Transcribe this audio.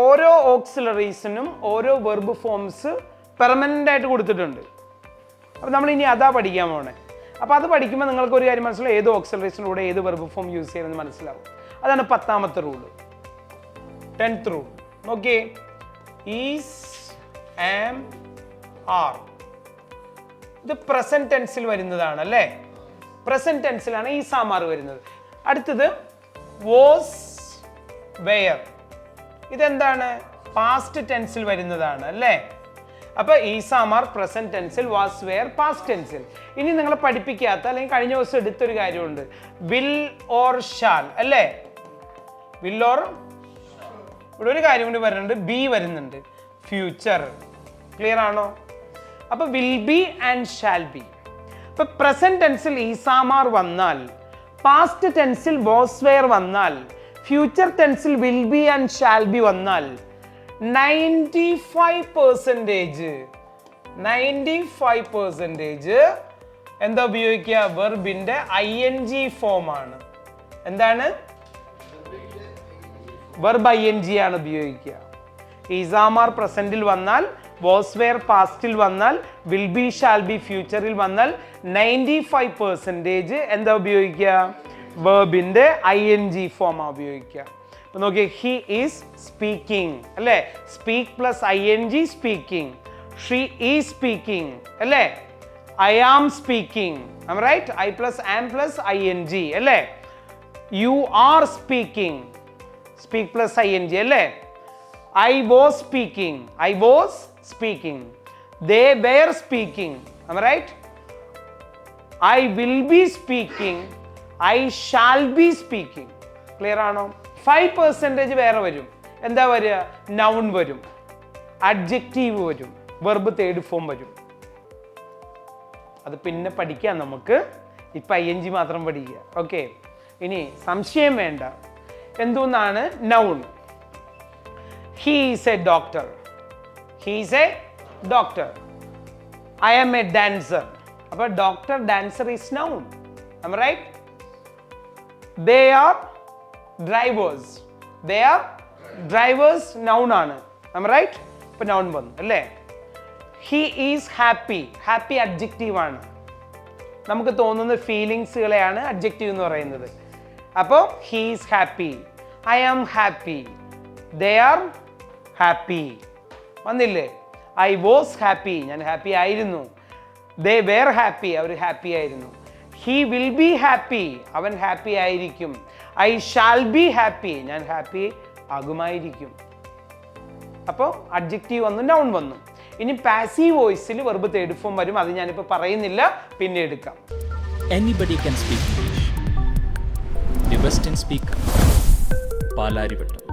ഓരോ ഓക്സിലറീസിനും ഓരോ verb forms permanent ആയിട്ട് കൊടുത്തിട്ടുണ്ട്. അപ്പോൾ നമ്മൾ ഇനി അതാ പഠിക്കാൻ പോണേ. അപ്പോൾ അത് പഠിക്കുമ്പോൾ നിങ്ങൾക്ക് ഒരു കാര്യം മനസ്സിലാവും, ഏത് ഓക്സിലറീസിലൂടെ ഏത് വെർബ് ഫോം യൂസ് ചെയ്യുന്നത് മനസ്സിലാവും. അതാണ് 10th റൂള്. 10th റൂൾ നോക്കിയേ, ഈസ്, ആം, ആർ. ഇത് പ്രസന്റ് ടെൻസിൽ വരുന്നതാണ് അല്ലേ? പ്രസന്റ് ടെൻസിലാണ് ഈസ്, ആം, ആർ വരുന്നത്. അടുത്തത് വാസ്, വെയർ. ഇതെന്താണ്? പാസ്റ്റ് ടെൻസിൽ വരുന്നതാണ് അല്ലേ? അപ്പൊ ഈസ്, ആം, ആർ പ്രസന്റ് ടെൻസിൽ, വാസ്, വെയർ പാസ്റ്റ് ടെൻസിൽ. ഇനി നിങ്ങളെ പഠിപ്പിക്കാത്ത അല്ലെങ്കിൽ കഴിഞ്ഞ ദിവസം എടുത്തൊരു കാര്യമുണ്ട്, വിൽ ഓർ ഷാൽ അല്ലേ? വിൽ ഓർ, ഇവിടെ ഒരു കാര്യം കൂടി വരുന്നുണ്ട്, ബി വരുന്നുണ്ട്, ഫ്യൂച്ചർ. ക്ലിയർ ആണോ? അപ്പൊ will be and shall be. ഇപ്പൊ പ്രസന്റ് ടെൻസിൽ ഈസ്, ആം, ആർ വന്നാൽ, പാസ്റ്റ് ടെൻസിൽ വാസ്, വെയർ വന്നാൽ, ഫ്യൂച്ചർ ടെൻസിൽ will be and shall be വന്നാൽ 95% എന്താ ഉപയോഗിക്കുക? വെർബിന്റെ ING ഫോം ആണ്. എന്താണ്? വെർബ് ING ആണ് ഉപയോഗിക്കുക. ഈസ്, ആം, ആർ പ്രസന്റിൽ വന്നാൽ, വാസ്, വെയർ പാസ്റ്റിൽ വന്നാൽ, വിൽ ബി, ഷാൽ ബി ഫ്യൂച്ചറിൽ വന്നാൽ 95% എന്താ ഉപയോഗിക്കുക? വെർബിന്റെ ING ഫോം ആണ് ഉപയോഗിക്കുക. അപ്പൊ നോക്കിയേ, ഹി ഈസ് സ്പീക്കിംഗ് അല്ലേ? Speak plus ING speaking. She is speaking അല്ലേ? I am speaking. Right? I plus am plus ING അല്ലേ? You are speaking. Speak plus ING അല്ലേ? I was speaking. I was speaking. They were speaking. Right? I will be speaking. I shall be speaking. Clear ആണോ? 5% വേറെ വരും. എന്താ വരിക? Noun വരും, adjective വരും, verb third form വരും. അത് പിന്നെ പഠിക്കാം നമുക്ക്. ഇപ്പൊ ING മാത്രം പഠിക്കുക. ഓക്കെ, ഇനി സംശയം വേണ്ട. എന്തോന്നാണ് noun? He is a doctor. He is a doctor. I am a dancer. അപ്പൊ doctor, dancer is noun. Right? They are drivers. They are drivers noun ആണ്. Am I right? ഇപ്പൊ noun വന്നു അല്ലേ? He is happy. Happy adjective ആണ്. നമുക്ക് തോന്നുന്ന ഫീലിങ്സുകളെയാണ് adjective എന്ന് പറയുന്നത്. അപ്പോൾ he is happy. I am happy. They are happy. വന്നില്ലേ? I was happy. ഞാൻ ഹാപ്പി ആയിരുന്നു. They were happy. അവർ ഹാപ്പി ആയിരുന്നു. He will be happy. അവൻ ഹാപ്പി ആയിരിക്കും. I shall be happy. ഞാൻ ഹാപ്പി ആകുമായിരിക്കും. അപ്പോൾ അഡ്ജക്റ്റീവ് വന്നു, നൗൺ വന്നു. ഇനി പാസീവ് വോയിസിൽ വെർബ് തേർഡ് ഫോം വരും. അത് ഞാനിപ്പോൾ പറയുന്നില്ല, പിന്നെ എടുക്കാം. Anybody can speak English. The Western speaker. Palarivattom.